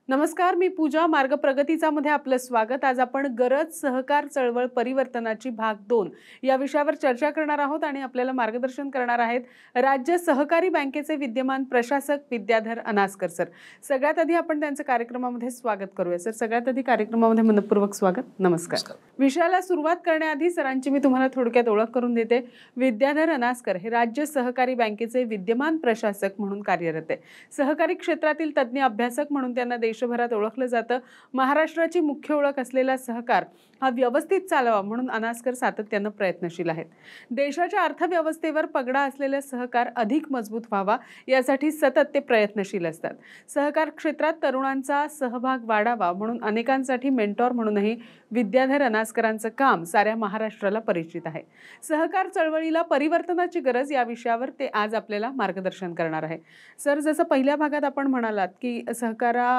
नमस्कार, मी पूजा. मार्ग प्रगतीचा मध्ये आपलं स्वागत. आज आपण गरज सहकार चळवळ परिवर्तनाची भाग 2 या विषयावर चर्चा करणार आहोत आणि आपल्याला मार्गदर्शन करणार आहेत राज्य सहकारी बँकेचे विद्यमान प्रशासक विद्याधर अनासकर सर. सगळ्यात आधी आपण त्यांचं कार्यक्रमामध्ये स्वागत करूया. सर, सगळ्यात आधी कार्यक्रमामध्ये मनपूर्वक स्वागत. नमस्कार. विषयाला सुरुवात करण्याआधी सरांची मी तुम्हाला थोडक्यात ओळख करून देते. विद्याधर अनासकर हे राज्य सहकारी बँकेचे विद्यमान प्रशासक म्हणून कार्यरत आहे. सहकारी क्षेत्रातील तज्ञ अभ्यासक म्हणून त्यांना देशभरात ओळखलं जातं. महाराष्ट्राची मुख्य ओळख असलेला सहकार हा व्यवस्थित चालावा म्हणून अनासकर सातत्यानं प्रयत्नशील आहेत. देशाच्या अर्थव्यवस्थेवर पगडा असलेला सहकार अधिक मजबूत व्हावा यासाठी सतत ते प्रयत्नशील असतात. सहकार क्षेत्रात तरुणांचा सहभाग वाढावा म्हणून अनेकांसाठी मेंटॉर म्हणूनही विद्याधर अनासकरांचं काम साऱ्या महाराष्ट्राला परिचित आहे. सहकार चळवळीला परिवर्तनाची गरज या विषयावर ते आज आपल्याला मार्गदर्शन करणार आहे. सर, जसं पहिल्या भागात आपण म्हणालात की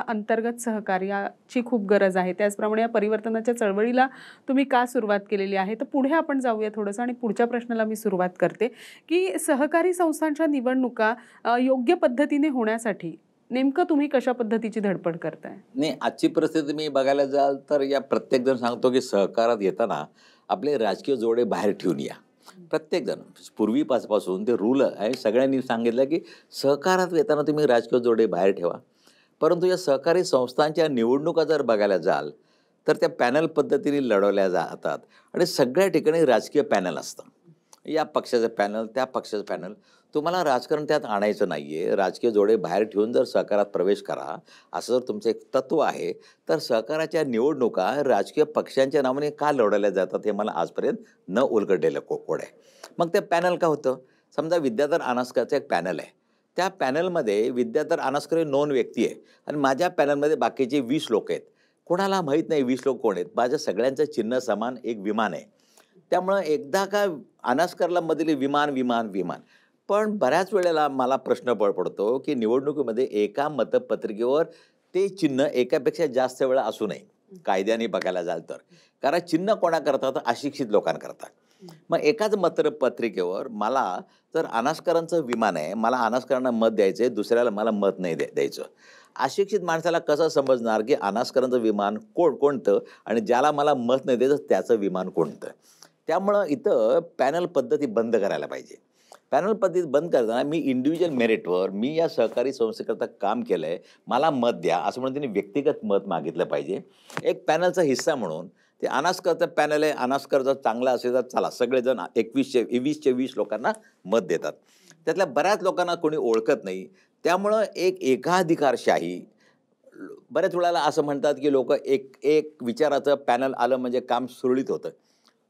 अंतर्गत सहकार्याची खूप गरज आहे, त्याचप्रमाणे या परिवर्तनाच्या चळवळीला तुम्ही का सुरुवात केलेली आहे, तर पुढे आपण जाऊया थोडंसं. आणि पुढच्या प्रश्नाला मी सुरुवात करते की सहकारी संस्थांच्या निवडणुका योग्य पद्धतीने होण्यासाठी नेमकं तुम्ही कशा पद्धतीची धडपड करताय? नाही, आजची परिस्थिती मी बघायला जाल तर या प्रत्येक जण सांगतो की सहकारात येताना आपले राजकीय जोडे बाहेर ठेवून या. प्रत्येक जण पूर्वीपासून ते रूल आहे, सगळ्यांनी सांगितलं की सहकारात येताना तुम्ही राजकीय जोडे बाहेर ठेवा. परंतु या सहकारी संस्थांच्या निवडणुका जर बघायला जाल तर त्या पॅनल पद्धतीने लढवल्या जातात आणि सगळ्या ठिकाणी राजकीय पॅनल असतं. या पक्षाचं पॅनल, त्या पक्षाचं पॅनल. तुम्हाला राजकारण त्यात आणायचं नाही आहे. राजकीय जोडे बाहेर ठेवून जर सहकारात प्रवेश करा असं जर तुमचं एक तत्त्व आहे तर सहकाराच्या निवडणुका राजकीय पक्षांच्या नावाने का लढवल्या जातात हे मला आजपर्यंत न उलगडलेलं कोड आहे. मग ते पॅनल का होतं? समजा विद्याधर अनासकरचं एक पॅनल आहे. त्या पॅनलमध्ये विद्याधर अनासकर हे नोन व्यक्ती आहे आणि माझ्या पॅनलमध्ये बाकीचे 20 लोक आहेत. कोणाला माहीत नाही 20 लोक कोण आहेत. माझ्या सगळ्यांचं चिन्ह समान एक विमान आहे. त्यामुळं एकदा का अनासकरला मधील विमान विमान विमान. पण बऱ्याच वेळेला मला प्रश्न पडतो की निवडणुकीमध्ये एका मतपत्रिकेवर ते चिन्ह एकापेक्षा जास्त वेळा असू नये कायद्याने बघायला जाल तर. कारण चिन्ह कोणा करतात? अशिक्षित लोकांकरता. मग एकाच मतपत्रिकेवर मला जर अनासकरांचं विमान आहे, मला अनासकरांना मत द्यायचं आहे, दुसऱ्याला मला मत नाही द्यायचं. अशिक्षित माणसाला कसं समजणार की अनासकरांचं विमान कोणतं आणि ज्याला मला मत नाही द्यायचं त्याचं विमान कोणतं? त्यामुळं इथं पॅनल पद्धती बंद करायला पाहिजे. पॅनल पद्धती बंद करताना मी इंडिव्हिज्युअल मेरिटवर मी या सहकारी संस्थेकरता काम केलं आहे, मला मत द्या असं म्हणून त्यांनी व्यक्तिगत मत मागितलं पाहिजे. एक पॅनलचा हिस्सा म्हणून ते अनासकरचं पॅनल आहे. अनासकर जर चांगला असेल तर चला सगळेजण 20 लोकांना मत देतात. त्यातल्या बऱ्याच लोकांना कोणी ओळखत नाही. त्यामुळं एक एकाधिकारशाही. बऱ्याच वेळेला असं म्हणतात की लोक एक विचाराचं पॅनल आलं म्हणजे काम सुरळीत होतं.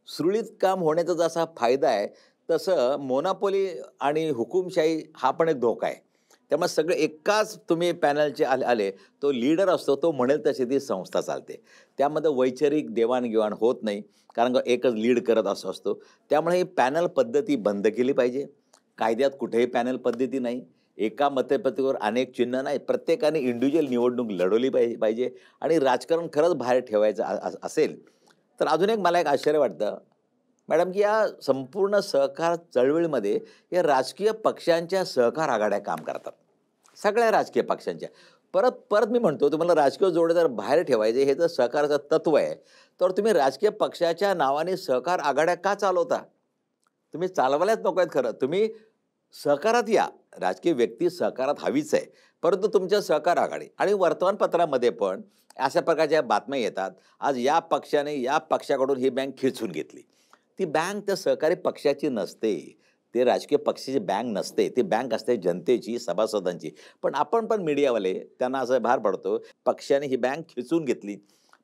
सुरळीत काम होण्याचा जसा फायदा आहे तसं मोनोपोली आणि हुकुमशाही हा पण एक धोका आहे. त्यामुळे सगळे एकाच तुम्ही पॅनलचे आले तो लीडर असतो, तो म्हणेल तशी ती संस्था चालते. त्यामध्ये वैचारिक देवाणघेवाण होत नाही कारण एकच लीड करत असतो. त्यामुळे ही पॅनल पद्धती बंद केली पाहिजे. कायद्यात कुठेही पॅनल पद्धती नाही. एका मतपत्रिकेवर अनेक चिन्ह नाही. प्रत्येकाने इंडिव्हिज्युअल निवडणूक लढवली पाहिजे आणि राजकारण खरंच बाहेर ठेवायचं असेल तर अजून एक मला एक आश्चर्य वाटतं मॅडम की या संपूर्ण सहकार चळवळीमध्ये या राजकीय पक्षांच्या सहकार आघाड्या काम करतात. सगळ्या राजकीय पक्षांच्या. परत मी म्हणतो तुम्हाला राजकीय जोडे जर बाहेर ठेवायचे हे जर सहकाराचं तत्व आहे तर तुम्ही राजकीय पक्षाच्या नावाने सहकार आघाड्या का चालवता? तुम्ही चालवायलाच नको आहेत. खरं तुम्ही सहकारात या. राजकीय व्यक्ती सहकारात हवीच आहे, परंतु तुमच्या सहकार आघाडी आणि वर्तमानपत्रामध्ये पण अशा प्रकारच्या बातम्या येतात. आज या पक्षाने या पक्षाकडून ही बँक खिचून घेतली. ती बँक त्या सहकारी पक्षाची नसते. ते राजकीय पक्षाची बँक नसते. ती बँक असते जनतेची, सभासदांची. पण आपण पण मीडियावाले त्यांना असं भार पडतो पक्षाने ही बँक खिचून घेतली.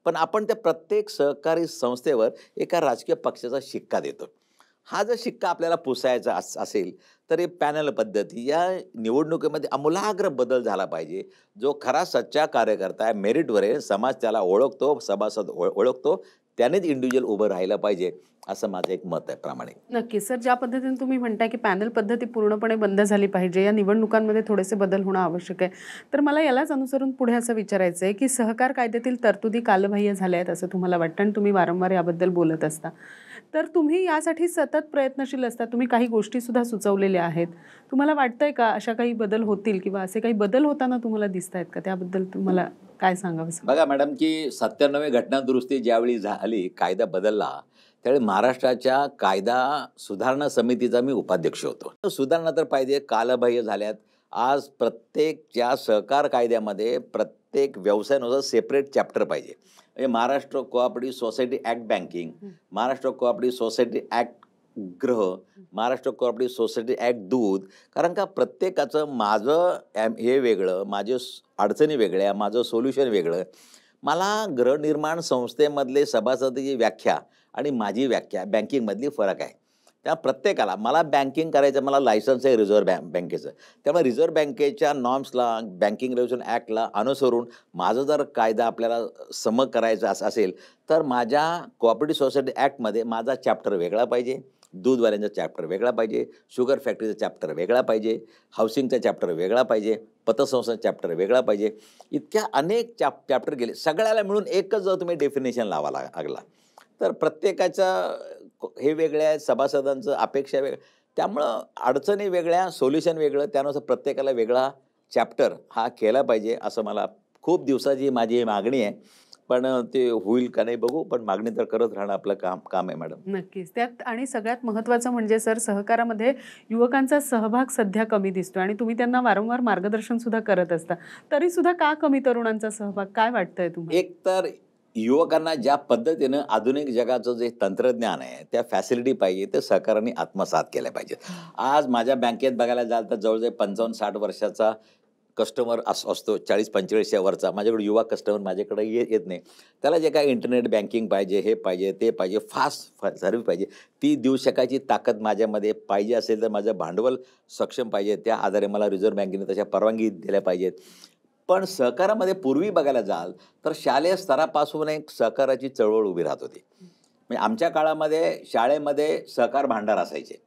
पण आपण त्या प्रत्येक सहकारी संस्थेवर एका राजकीय पक्षाचा शिक्का देतो. हा जर शिक्का आपल्याला पुसायचा असेल तर हे पॅनल पद्धती या निवडणुकीमध्ये आमूलाग्र बदल झाला पाहिजे. जो खरा सच्चा कार्यकर्ता आहे, मेरिटवर आहे, समाज त्याला ओळखतो, सभासद ओळखतो, त्यानेच इंडिव्हिज्युअल उभं राहिलं पाहिजे असं माझं एक मत आहे प्रामाणिक. नक्कीच सर, ज्या पद्धतीने तुम्ही म्हणताय की पॅनल पद्धती पूर्णपणे बंद झाली पाहिजे, या निवडणुकांमध्ये थोडेसे बदल होणं आवश्यक आहे. तर मला यालाच अनुसरून पुढे असं विचारायचं आहे की सहकार कायद्यातील तरतुदी कालबाह्य झाल्या आहेत असं तुम्हाला वाटतं आणि तुम्ही वारंवार याबद्दल बोलत असता. तर तुम्ही यासाठी सतत प्रयत्नशील असतात. तुम्ही काही गोष्टीसुद्धा सुचवलेल्या आहेत. तुम्हाला वाटतंय का अशा काही बदल होतील किंवा असे काही बदल होताना तुम्हाला दिसतायत का? त्याबद्दल तुम्हाला काय सांगावंसं? बघा मॅडम, की 97वी घटना दुरुस्ती ज्यावेळी झाली, कायदा बदलला, त्यावेळी महाराष्ट्राच्या कायदा सुधारणा समितीचा मी उपाध्यक्ष होतो. सुधारणा तर पाहिजे, कालबाह्य झाल्यात. आज प्रत्येक ज्या सहकार कायद्यामध्ये प्रत्येक व्यवसायानुसार सेपरेट चॅप्टर पाहिजे. म्हणजे Maharashtra cooperative society act banking, Maharashtra cooperative society act गृह, महाराष्ट्र कोऑपरेटिव्ह सोसायटी ॲक्ट दूध. कारण का प्रत्येकाचं माझं हे वेगळं, माझे अडचणी वेगळ्या, माझं सोल्युशन वेगळं. मला गृहनिर्माण संस्थेमधले सभासदाची व्याख्या आणि माझी व्याख्या बँकिंगमधली फरक आहे. त्या प्रत्येकाला मला बँकिंग करायचं, मला लायसन्स आहे रिझर्व्ह बँकेचं. त्यामुळे रिझर्व्ह बँकेच्या नॉर्म्सला, बँकिंग रेग्युलेशन ॲक्टला अनुसरून माझं जर कायदा आपल्याला करायचा असेल तर माझ्या कोऑपरेटिव्ह सोसायटी ॲक्टमध्ये माझा चॅप्टर वेगळा पाहिजे, दूधवाल्यांचा चॅप्टर वेगळा पाहिजे, शुगर फॅक्टरीचा चॅप्टर वेगळा पाहिजे, हाऊसिंगचा चॅप्टर वेगळा पाहिजे, पतसंस्थाचा चॅप्टर वेगळा पाहिजे. इतक्या अनेक चॅप्टर गेले. सगळ्याला मिळून एकच जर तुम्ही डेफिनेशन लावा लागला तर प्रत्येकाचं हे वेगळ्या आहेत, सभासदांचं अपेक्षा वेगळ्या. त्यामुळं अडचणी वेगळ्या, सोल्युशन वेगळं, त्यानुसार प्रत्येकाला वेगळा चॅप्टर हा केला पाहिजे, असं मला खूप दिवसाची माझी मागणी आहे. पण ते होईल का नाही बघू, पण मागणी तर करत राहणं आपलं काम आहे मॅडम. नक्कीच. त्यात आणि सगळ्यात महत्त्वाचं म्हणजे सर, सहकारामध्ये युवकांचा सहभाग सध्या कमी दिसतो आणि तुम्ही त्यांना वारंवार मार्गदर्शन सुद्धा करत असता. तरी सुद्धा का कमी तरुणांचा सहभाग? काय वाटतंय तुम्हाला? एक तर युवकांना ज्या पद्धतीनं आधुनिक जगाचं जे तंत्रज्ञान आहे, त्या फॅसिलिटी पाहिजे, ते सहकारांनी आत्मसात केल्या पाहिजेत. आज माझ्या बँकेत बघायला जाल तर जवळजवळ 55-60 वर्षाचा कस्टमर असतो, 40-45 वरचा. माझ्याकडे युवा कस्टमर माझ्याकडे येत नाही. त्याला जे काय इंटरनेट बँकिंग पाहिजे, हे पाहिजे, ते पाहिजे, फास्ट सर्व्हिस पाहिजे, ती देऊ शकायची ताकद माझ्यामध्ये पाहिजे असेल तर माझं भांडवल सक्षम पाहिजे. त्या आधारे मला रिझर्व्ह बँकेने तशा परवानगी दिल्या पाहिजेत. पण सहकारामध्ये पूर्वी बघायला जाल तर शालेय स्तरापासून एक सहकाराची चळवळ उभी राहत होती. म्हणजे आमच्या काळामध्ये शाळेमध्ये सहकार भांडार असायचे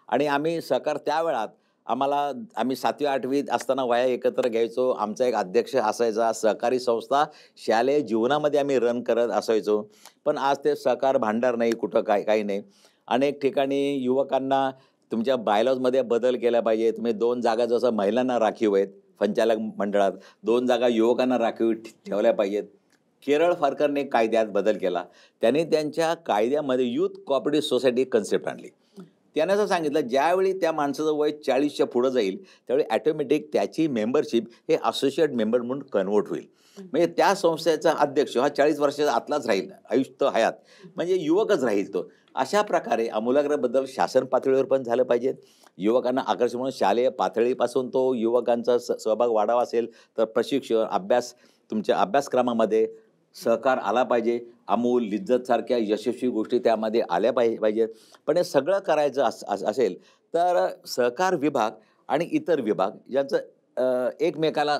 आणि आम्ही सहकार त्या वेळात आम्ही 7वी-8वीत असताना वह्या एकत्र घ्यायचो. आमचा एक अध्यक्ष असायचा. सहकारी संस्था शालेय जीवनामध्ये आम्ही रन करत असायचो. पण आज ते सहकार भांडार नाही, कुठं काही नाही. अनेक ठिकाणी युवकांना तुमच्या बायलॉजमध्ये बदल केला पाहिजे. तुम्ही 2 जागा जसं महिलांना राखीव आहेत संचालक मंडळात, 2 जागा युवकांना राखीव ठेवल्या पाहिजेत. केरळ सरकारने कायद्यात बदल केला. त्यांनी त्यांच्या कायद्यामध्ये युथ कोऑपरेटिव्ह सोसायटी कन्सेप्ट आणली. त्यानं असं सांगितलं, ज्यावेळी त्या माणसाचं वय 40च्या पुढं जाईल त्यावेळी ॲटोमॅटिक त्याची मेंबरशिप हे असोसिएट मेंबर म्हणून कन्वर्ट होईल. म्हणजे त्या संस्थेचा अध्यक्ष हा 40 वर्षाचा आतलाच राहील, आयुष्य हयात, म्हणजे युवकच राहील तो. अशा प्रकारे आमूलाग्र बदल शासन पातळीवर पण झालं पाहिजे. युवकांना आकर्षण म्हणून शालेय पातळीपासून तो युवकांचा सहभाग वाढावा असेल तर प्रशिक्षण, अभ्यास, तुमच्या अभ्यासक्रमामध्ये सहकार आला पाहिजे. अमूल, लिज्जत सारख्या यशस्वी गोष्टी त्यामध्ये आल्या पाहिजेत. पण हे सगळं करायचं असेल तर सहकार विभाग आणि इतर विभाग यांचं एकमेकाला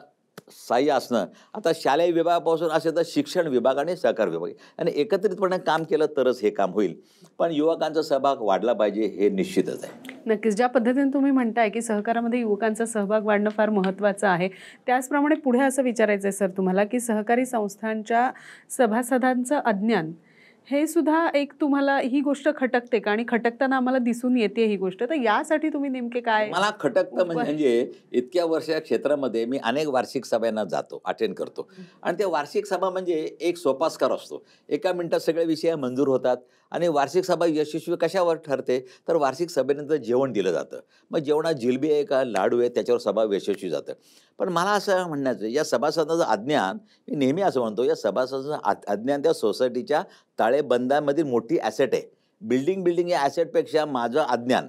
सहाय्य असणं. आता शालेय विभागापासून असेल तर शिक्षण विभाग आणि सहकार विभाग आणि एकत्रितपणे काम केलं तरच हे काम होईल. पण युवकांचा सहभाग वाढला पाहिजे हे निश्चितच आहे. नक्कीच. ज्या पद्धतीने तुम्ही म्हणताय की सहकारामध्ये युवकांचा सहभाग वाढणं फार महत्त्वाचं आहे, त्याचप्रमाणे पुढे असं विचारायचं आहे सर तुम्हाला की सहकारी संस्थांच्या सभासदांचं अज्ञान हे सुद्धा एक तुम्हाला ही गोष्ट खटकते का? आणि खटकताना आम्हाला दिसून येते ही गोष्ट, तर यासाठी तुम्ही नेमके काय? मला खटकतं म्हणजे इतक्या वर्षा क्षेत्रामध्ये मी अनेक वार्षिक सभांना जातो, अटेंड करतो आणि त्या वार्षिक सभा म्हणजे एक सोपास्कार असतो. एका मिनिटात सगळे विषय मंजूर होतात आणि वार्षिक सभा यशस्वी कशावर ठरते तर वार्षिक सभेनंतर जेवण दिलं जातं. मग जेवणात जिलबी आहे का लाडू आहे त्याच्यावर सभा यशस्वी जातं. पण मला असं म्हणण्याचं, या सभासदांचं अज्ञान, मी नेहमी असं म्हणतो, या सभासदांचं अज्ञान त्या सोसायटीच्या ताळेबंदामधील मोठी ॲसेट आहे. बिल्डिंग या ॲसेटपेक्षा माझं अज्ञान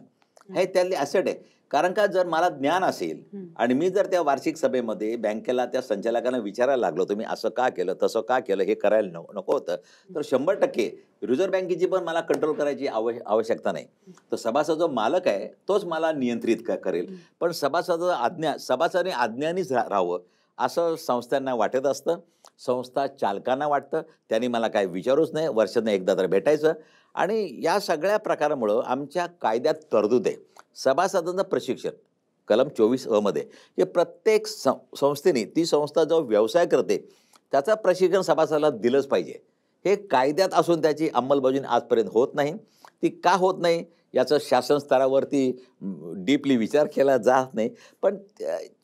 हे त्यातली ॲसेट आहे. कारण का जर मला ज्ञान असेल आणि मी जर त्या वार्षिक सभेमध्ये बँकेला त्या संचालकांना विचारायला लागलो तुम्ही असं का केलं, तसं का केलं, हे करायला नको होतं, तर 100% रिझर्व्ह बँकेची पण मला कंट्रोल करायची आवश्यकता नाही. तर सभासद जो मालक आहे तोच मला नियंत्रित करेल. पण सभासदाने अज्ञानीच राहावं असं संस्थांना वाटत असतं, संस्था चालकांना वाटतं. त्यांनी मला काय विचारूच नाही, वर्षातून एकदा तर भेटायचं. आणि या सगळ्या प्रकारामुळं आमच्या कायद्यात तरतूद आहे. सभासदांचं प्रशिक्षण कलम 24 मध्ये हे प्रत्येक संस्थेने, ती संस्था जो व्यवसाय करते त्याचा प्रशिक्षण सभासदाला दिलंच पाहिजे. हे कायद्यात असून त्याची अंमलबजावणी आजपर्यंत होत नाही. ती का होत नाही याचं शासन स्तरावरती डीपली विचार केला जात नाही. पण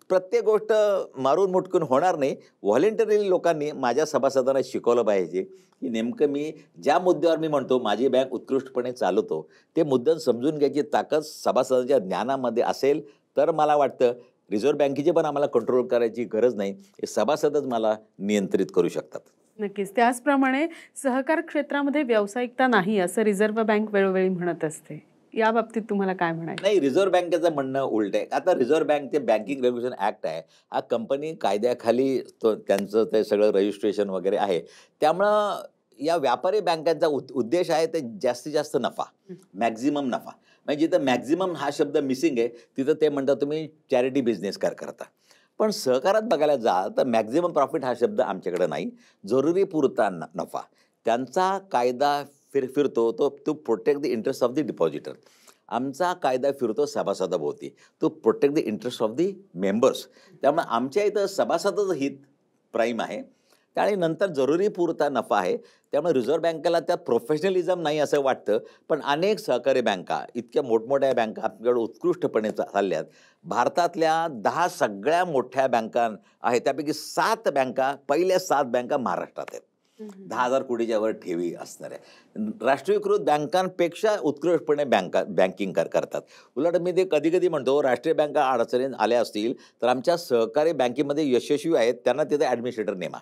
प्रत्येक गोष्ट मारून मुटकून होणार नाही. व्हॉलेंटरी लोकांनी माझ्या सभासदांना शिकवलं पाहिजे की नेमकं मी ज्या मुद्द्यावर मी म्हणतो माझी बँक उत्कृष्टपणे चालवतो ते मुद्दे समजून घ्यायची ताकद सभासदांच्या ज्ञानामध्ये असेल तर मला वाटतं रिझर्व्ह बँकेची पण आम्हाला कंट्रोल करायची गरज नाही. हे सभासदच मला नियंत्रित करू शकतात. नक्कीच. त्याचप्रमाणे सहकार क्षेत्रामध्ये व्यावसायिकता नाही असं रिझर्व्ह बँक वेळोवेळी म्हणत असते. या बाबतीत तुम्हाला काय म्हणायचं? नाही, रिझर्व्ह बँकेचं म्हणणं उलट आहे. आता रिझर्व्ह बँक ते बँकिंग रेग्युलेशन ॲक्ट आहे, हा कंपनी कायद्याखाली त्यांचं ते सगळं रजिस्ट्रेशन वगैरे आहे. त्यामुळं या व्यापारी बँकांचा उद्देश आहे ते जास्तीत जास्त नफा, मॅक्झिमम नफा. म्हणजे जिथं मॅक्झिमम हा शब्द मिसिंग आहे तिथं ते म्हणतात तुम्ही चॅरिटी बिझनेस करता. पण सहकारात बघायला जाल तर मॅक्झिमम प्रॉफिट हा शब्द आमच्याकडे नाही. जरुरी पुरता नफा. त्यांचा कायदा फिरतो to protect the interest of the depositor. आमचा कायदा फिरतो सभासदाभोवती, to protect the interest of the members. त्यामुळे आमच्या इथं सभासदाचं हित प्राईम आहे आणि नंतर जरुरी पुरता नफा आहे. त्यामुळे रिझर्व्ह बँकेला त्यात प्रोफेशनलिझम नाही असं वाटतं. पण अनेक सहकारी बँका, इतक्या मोठमोठ्या बँका आपल्याकडे उत्कृष्टपणे चालल्यात. भारतातल्या 10 सगळ्या मोठ्या बँका आहेत त्यापैकी 7 बँका, पहिल्या 7 बँका महाराष्ट्रात आहेत. 10,000 कोटीच्या वर ठेवी असणाऱ्या राष्ट्रीयकृत बँकांपेक्षा उत्कृष्टपणे बँकिंग करतात. उलट मी ते कधी कधी म्हणतो राष्ट्रीय बँका अडचणीत आल्या असतील तर आमच्या सहकारी बँकेमध्ये यशस्वी आहेत त्यांना तिथे ॲडमिनिस्ट्रेटर नेमा.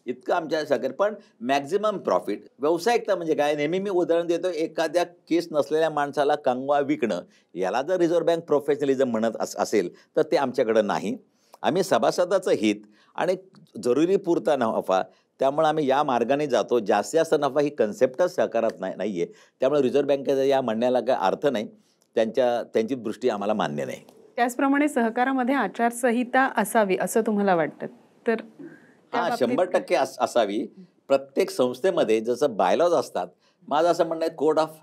इतकं आमच्या सहकारी. पण मॅक्झिमम प्रॉफिट व्यावसायिकता म्हणजे काय? नेहमी मी उदाहरण देतो, एखाद्या केस नसलेल्या माणसाला कंगवा विकणं याला जर रिझर्व्ह बँक प्रोफेशनलिझम म्हणत असेल तर ते आमच्याकडं नाही. आम्ही सभासदाचं हित आणि जरुरी पुरता नफा, त्यामुळे आम्ही या मार्गाने जातो. जास्तीत जास्त नफा ही कन्सेप्टच सहकारात नाही आहे. त्यामुळे रिझर्व्ह बँकेचा या म्हणण्याला काय अर्थ नाही. त्यांची दृष्टी आम्हाला मान्य नाही. त्याचप्रमाणे सहकारामध्ये आचारसंहिता असावी असं तुम्हाला वाटतं? तर हां, 100% असावी. प्रत्येक संस्थेमध्ये जसं बायलॉज असतात, माझं असं म्हणणं आहे कोड ऑफ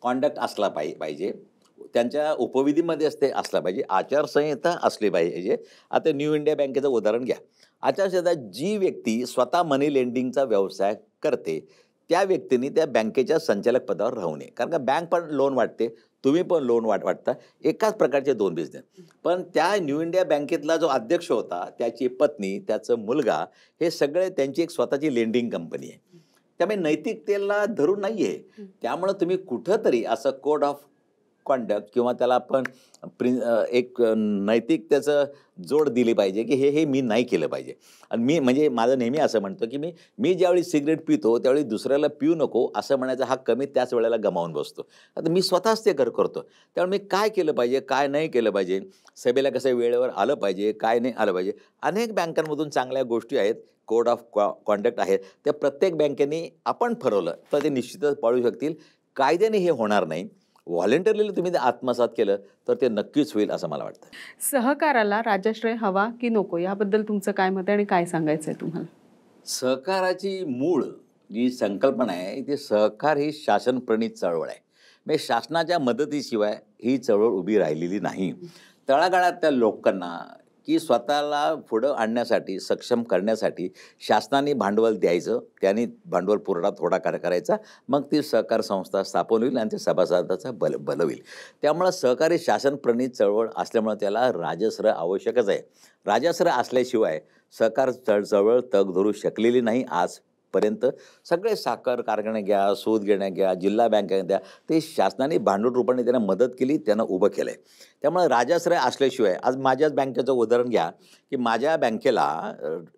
कॉन्डक्ट असला पाहिजे. त्यांच्या उपविधीमध्ये असला पाहिजे. आचारसंहिता असली पाहिजे. आता न्यू इंडिया बँकेचं उदाहरण घ्या. आचारसंहिता जी व्यक्ती स्वतः मनी लेंडिंगचा व्यवसाय करते त्या व्यक्तीने त्या बँकेच्या संचालक पदावर राहू नये. कारण का बँक पण लोन वाटते, तुम्ही पण लोन वाटता, एकाच प्रकारचे 2 बिझनेस. पण त्या न्यू इंडिया बँकेतला जो अध्यक्ष होता, त्याची पत्नी, त्याचं मुलगा, हे सगळे त्यांची एक स्वतःची लेंडिंग कंपनी आहे. त्यामुळे नैतिकतेला धरून नाही आहे. त्यामुळं तुम्ही कुठंतरी असं कोड ऑफ कॉन्डक्ट किंवा त्याला आपण एक नैतिकतेचं जोड दिली पाहिजे की हे मी नाही केलं पाहिजे. आणि मी म्हणजे माझं नेहमी असं म्हणतो की मी ज्यावेळी सिगरेट पितो त्यावेळी दुसऱ्याला पिऊ नको असं म्हणायचा हक्क मी त्याच वेळेला गमावून बसतो. आता मी स्वतःच ते करतो. त्यामुळे मी काय केलं पाहिजे, काय नाही केलं पाहिजे, सभेला कसं वेळेवर आलं पाहिजे, काय नाही आलं पाहिजे. अनेक बँकांमधून चांगल्या गोष्टी आहेत, कोड ऑफ कॉन्डक्ट आहेत. त्या प्रत्येक बँकेने आपण ठरवलं तर ते निश्चितच पाळू शकतील. कायद्याने हे होणार नाही. व्हॉलेंटरीली तुम्ही ते आत्मसात केलं तर ते नक्कीच होईल असं मला वाटतं. सहकाराला राजाश्रय हवा की नको याबद्दल तुमचं काय मत आहे आणि काय सांगायचं आहे तुम्हाला? सहकाराची मूळ जी संकल्पना आहे ती सहकार ही शासनप्रणीत चळवळ आहे. म्हणजे शासनाच्या मदतीशिवाय ही चळवळ उभी राहिलेली नाही. तळागाळातल्या लोकांना की स्वतःला पुढं आणण्यासाठी, सक्षम करण्यासाठी शासनाने भांडवल द्यायचं, त्यांनी भांडवल पुरवठा थोडा करायचा, मग ती सहकार संस्था स्थापन होईल आणि ते सभासदाचा बल होईल. त्यामुळं सहकारी शासनप्रणीत चळवळ असल्यामुळं त्याला राजश्रय आवश्यकच आहे. राजश्रय असल्याशिवाय सहकार चळवळ तग धरू शकलेली नाही आजपर्यंत. सगळे साखर कारखाने घ्या, सूत गिरण्या घ्या, जिल्हा बँका द्या, ते शासनाने भांडवल रूपाने त्यांना मदत केली, त्यांना उभं केलं आहे. त्यामुळे राजाश्रय असल्याशिवाय आज माझ्याच बँकेचं उदाहरण घ्या की माझ्या बँकेला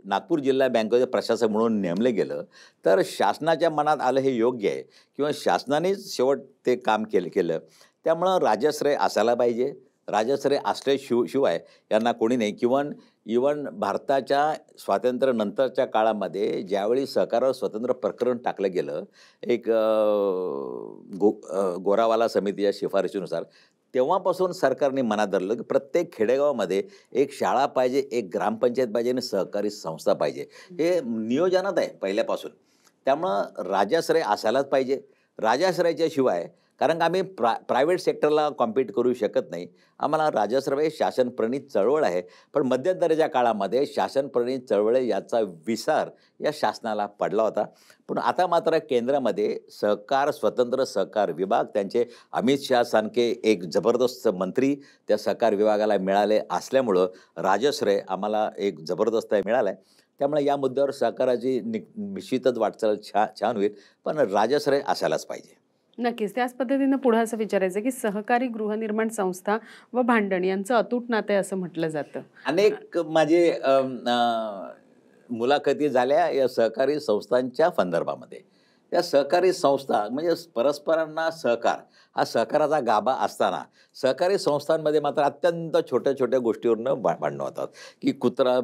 नागपूर जिल्हा बँकेचे प्रशासक म्हणून नेमलं गेलं तर शासनाच्या मनात आलं हे योग्य आहे किंवा शासनानेच शेवट ते काम केलं. त्यामुळं राजाश्रय असायला पाहिजे. राजाश्रय असल्याशिवाय यांना कोणी नाही. इवन भारताच्या स्वातंत्र्यानंतरच्या काळामध्ये ज्यावेळी सहकारावर स्वतंत्र प्रकरण टाकलं गेलं एक गोरावाला समितीच्या शिफारशीनुसार, तेव्हापासून सरकारने मनात धरलं की प्रत्येक खेडेगावामध्ये एक शाळा पाहिजे, एक ग्रामपंचायत पाहिजे आणि सहकारी संस्था पाहिजे. हे नियोजनात आहे पहिल्यापासून. त्यामुळं राजाश्रय असायलाच पाहिजे. राजाश्रयाच्या शिवाय कारण का आम्ही प्रायव्हेट सेक्टरला कॉम्पीट करू शकत नाही. आम्हाला राजश्रय हे शासनप्रणीत चळवळ आहे. पण मध्यंतरीच्या काळामध्ये शासनप्रणीत चळवळ याचा विसार या शासनाला पडला होता. पण आता मात्र केंद्रामध्ये स्वतंत्र सहकार विभाग, त्यांचे अमित शाह सारखे एक जबरदस्त मंत्री त्या सहकार विभागाला मिळाले असल्यामुळं राजश्रय आम्हाला एक जबरदस्त मिळाला आहे. त्यामुळे या मुद्द्यावर सहकाराची निश्चितच वाटचाल छान होईल. पण राजश्रय असायलाच पाहिजे. नक्कीच. त्याच पद्धतीनं पुढे असं विचारायचं की सहकारी गृहनिर्माण संस्था व भांडण यांचं अतूट नातं आहे असं म्हटलं जातं. अनेक माझे मुलाखती झाल्या या सहकारी संस्थांच्या संदर्भामध्ये. त्या सहकारी संस्था म्हणजे परस्परांना सहकार, हा सहकाराचा गाभा असताना सहकारी संस्थांमध्ये मात्र अत्यंत छोट्या-छोट्या गोष्टीवरनं भांडणं होतात, की कुत्रा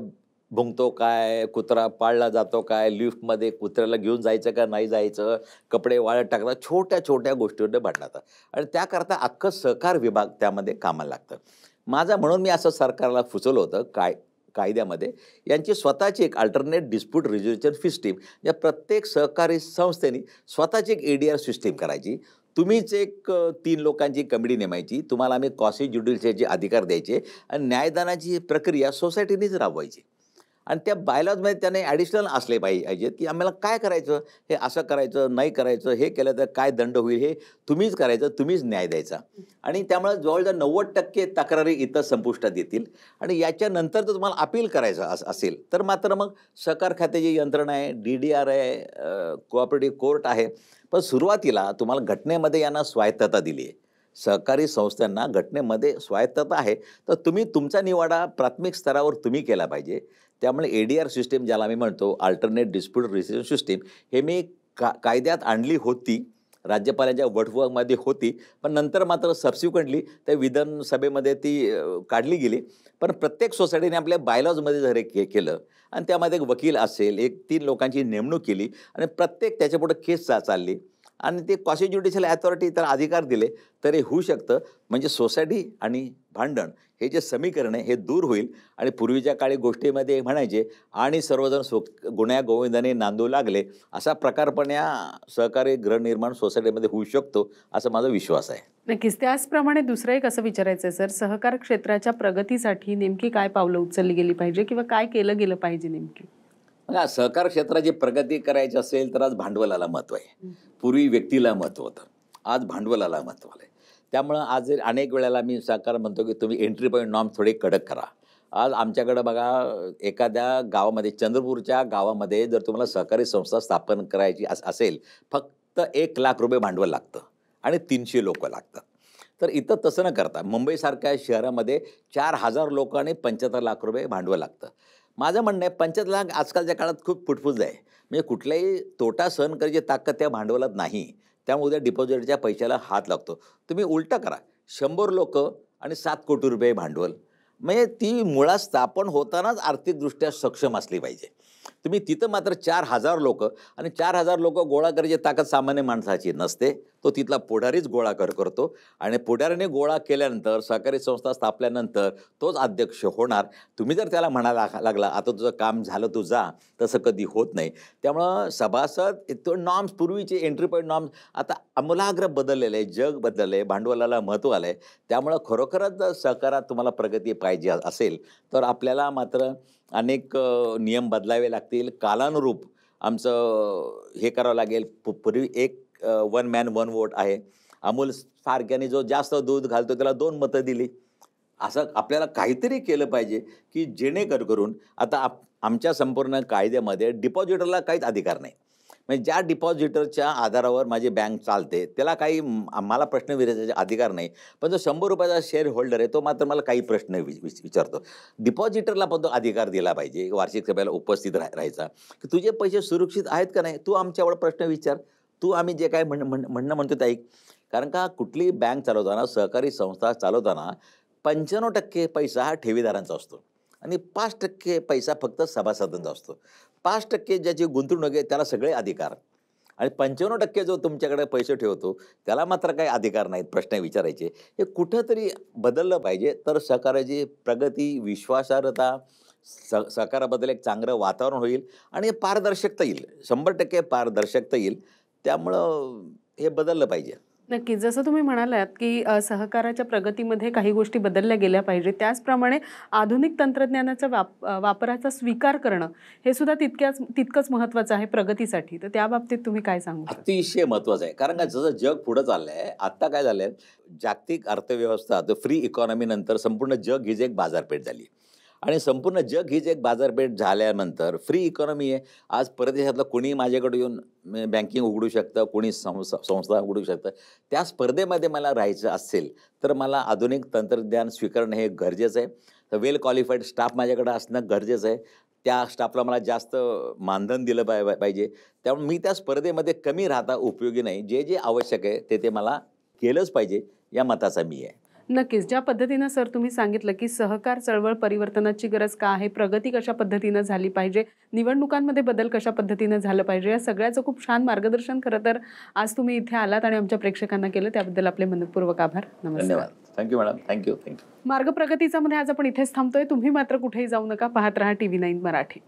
भुंकतो काय, कुत्रा पाळला जातो काय, लिफ्टमध्ये कुत्र्याला घेऊन जायचं का नाही जायचं, कपडे वाळत टाकतात, छोट्या-छोट्या गोष्टीवरनं भांडणं होतात आणि त्याकरता अख्खं सहकार विभाग त्यामध्ये कामाला लागतं. म्हणून मी असं सरकारला सुचवलं होतं कायद्यामध्ये यांची स्वतःची एक अल्टरनेट डिस्प्यूट रिझोल्युशन सिस्टीम, या प्रत्येक सहकारी संस्थेने स्वतःची एक ADR सिस्टीम करायची. तुम्हीच एक 3 लोकांची कमिटी नेमायची, तुम्हाला आम्ही क्वासी ज्युडिशियलचे अधिकार द्यायचे आणि न्यायदानाची प्रक्रिया सोसायटीनेच राबवायची. आणि त्या बायलॉजमध्ये त्याने ॲडिशनल असले पाहिजेत, की आम्हाला काय करायचं, हे असं करायचं, नाही करायचं, हे केलं तर काय दंड होईल, हे तुम्हीच करायचं, तुम्हीच न्याय द्यायचा. आणि त्यामुळे जवळजवळ 90% तक्रारी इथं संपुष्टात येतील. आणि याच्यानंतर जर तुम्हाला अपील करायचं असेल तर मात्र मग सहकार खात्याची यंत्रणा आहे, DDR आहे, कोऑपरेटिव्ह कोर्ट आहे. पण सुरुवातीला तुम्हाला घटनेमध्ये यांना स्वायत्तता दिली आहे. सहकारी संस्थांना घटनेमध्ये स्वायत्तता आहे, तर तुम्ही तुमचा निवाडा प्राथमिक स्तरावर तुम्ही केला पाहिजे. त्यामुळे ADR सिस्टीम ज्याला मी म्हणतो अल्टरनेट डिस्प्यूट रिझोल्युशन सिस्टीम, हे मी कायद्यात आणली होती, राज्यपालांच्या वटहुकमामध्ये होती. पण नंतर मात्र सबसिक्वेंटली त्या विधानसभेमध्ये ती काढली गेली. पण प्रत्येक सोसायटीने आपल्या बायलॉजमध्ये जर हे केलं आणि त्यामध्ये एक वकील असेल, 3 लोकांची नेमणूक केली आणि प्रत्येक त्याच्यापुढे केस चालली आणि ते क्वासी ज्युडिशियल अथॉरिटी तर अधिकार दिले तर हे होऊ शकतं. म्हणजे सोसायटी आणि भांडण हे जे समीकरण आहे हे दूर होईल. आणि पूर्वीच्या काळी गोष्टीमध्ये म्हणायचे आणि सर्वजण गुण्या गोविंदाने नांदू लागले, असा प्रकार पण या सहकारी गृहनिर्माण सोसायटीमध्ये होऊ शकतो असा माझा विश्वास आहे. नक्कीच. त्याचप्रमाणे दुसरं एक असं विचारायचं आहे सर, सहकार क्षेत्राच्या प्रगतीसाठी नेमकी काय पावलं उचलली गेली पाहिजे किंवा काय केलं गेलं पाहिजे नेमकी? बघा, सहकार क्षेत्राची प्रगती करायची असेल तर आज भांडवलाला महत्त्व आहे. पूर्वी व्यक्तीला महत्त्व होतं, आज भांडवलाला महत्त्व आलं आहे. त्यामुळं आज अनेक वेळेला मी सहकार म्हणतो की तुम्ही एंट्री पॉईंट नॉर्म थोडे कडक करा. आज आमच्याकडं बघा, एखाद्या गावामध्ये, चंद्रपूरच्या गावामध्ये जर तुम्हाला सहकारी संस्था स्थापन करायची असेल, फक्त ₹1,00,000 भांडवल लागतं आणि 300 लोकं लागतात. तर इथं तसं न करता मुंबईसारख्या शहरामध्ये 4,000 लोकं आणि ₹75,00,000 भांडवल लागतं. माझं म्हणणं आहे 75,00,000 आजकालच्या काळात खूप फुटफुस आहे. म्हणजे कुठलाही तोटा सहन करायची ताकद त्या भांडवलात नाही. त्यामुळे उद्या डिपॉझिटच्या पैशाला हात लागतो. तुम्ही उलटं करा, 100 लोकं आणि ₹7 कोटी भांडवल. म्हणजे ती मुळात स्थापन होतानाच आर्थिकदृष्ट्या सक्षम असली पाहिजे. तुम्ही तिथं मात्र 4,000 लोकं आणि 4,000 लोकं गोळा करायची ताकद सामान्य माणसाची नसते. तो तिथला पुढारीच गोळा करतो आणि पुढाऱ्याने गोळा केल्यानंतर, सहकारी संस्था स्थापल्यानंतर तोच अध्यक्ष होणार. तुम्ही जर त्याला म्हणायला लागला, आता तुझं काम झालं तू जा, तसं कधी होत नाही. त्यामुळं सभासद तो नॉर्म्स, पूर्वीचे एंट्री पॉईंट नॉर्म्स आता आमूलाग्र बदललेले आहे, जग बदललं आहे, भांडवलाला महत्त्व आलं आहे. त्यामुळं खरोखरच जर सहकारात तुम्हाला प्रगती पाहिजे असेल तर आपल्याला मात्र अनेक नियम बदलावे लागतील. कालानुरूप आमचं हे करावं लागेल. पूर्वी एक 1 मॅन 1 वोट आहे. अमूल सारख्याने जो जास्त दूध घालतो त्याला 2 मतं दिली. असं आपल्याला काहीतरी केलं पाहिजे की जेणेकरून आता आमच्या संपूर्ण कायद्यामध्ये डिपॉझिटरला काहीच अधिकार नाही. म्हणजे ज्या डिपॉझिटरच्या आधारावर माझी बँक चालते त्याला काही मला प्रश्न विचारायचे अधिकार नाही. पण जो ₹100 शेअर होल्डर आहे तो मात्र मला काही प्रश्न विचारतो. डिपॉझिटरला पण तो अधिकार दिला पाहिजे वार्षिक सभेला उपस्थित राहायचा, की तुझे पैसे सुरक्षित आहेत का नाही, तू आमच्यावर प्रश्न विचार, तू आम्ही जे काय म्हणणं म्हणतो ते ऐक. कारण का कुठलीही बँक चालवताना, सहकारी संस्था चालवताना 95% पैसा हा ठेवीदारांचा असतो आणि 5% पैसा फक्त सभासदांचा असतो. 5% ज्याची गुंतवणूक आहे त्याला सगळे अधिकार आणि 95% जो तुमच्याकडे पैसे ठेवतो त्याला मात्र काही अधिकार नाहीत प्रश्न विचारायचे. हे कुठंतरी बदललं पाहिजे तर सहकाराची प्रगती, विश्वासार्हता, सहकाराबद्दल एक चांगलं वातावरण होईल आणि पारदर्शकता येईल. 100% पारदर्शकता येईल. त्यामुळं हे बदललं पाहिजे. नक्कीच. जसं तुम्ही म्हणालात, की सहकाराच्या प्रगतीमध्ये काही गोष्टी बदलल्या गेल्या पाहिजेत. त्याचप्रमाणे आधुनिक तंत्रज्ञानाच्या वापराचा स्वीकार करणं, हे सुद्धा तितकंच महत्त्वाचं आहे प्रगतीसाठी. तर त्या बाबतीत तुम्ही काय सांगू शकता? अतिशय महत्त्वाचं आहे. कारण का जसं जग पुढं चाललंय, आता काय झालंय, जागतिक अर्थव्यवस्था फ्री इकॉनॉमी नंतर संपूर्ण जग हीच एक बाजारपेठ झाली. आणि संपूर्ण जग हीच एक बाजारपेठ झाल्यानंतर फ्री इकॉनॉमी आहे. आज परदेशातलं कोणीही माझ्याकडे येऊन बँकिंग उघडू शकतं, कोणी संस्था उघडू शकतं. त्या स्पर्धेमध्ये मला राहायचं असेल, तर मला आधुनिक तंत्रज्ञान स्वीकारणं हे गरजेचं आहे. तर वेल क्वालिफाईड स्टाफ माझ्याकडे असणं गरजेचं आहे. त्या स्टाफला मला जास्त मानधन दिलं पाहिजे. त्यामुळे मी त्या स्पर्धेमध्ये कमी राहता उपयोगी नाही. जे जे आवश्यक आहे ते मला केलंच पाहिजे, या मताचा मी आहे. नक्कीच. ज्या पद्धतीनं सर तुम्ही सांगितलं, की सहकार चळवळ परिवर्तनाची गरज का आहे? प्रगती कशा पद्धतीनं झाली पाहिजे? निवडणुकांमध्ये बदल कशा पद्धतीनं झालं पाहिजे? या सगळ्याचं खूप छान मार्गदर्शन खरं तर आज तुम्ही इथे आलात आणि आमच्या प्रेक्षकांना केलं. त्याबद्दल आपले मनःपूर्वक आभार. नमस्कार. धन्यवाद. Thank you madam. थँक्यू. मार्ग प्रगतीचा मध्ये आज आपण इथेच थांबतोय. तुम्ही मात्र कुठेही जाऊ नका. पाहत रहा TV9 मराठी.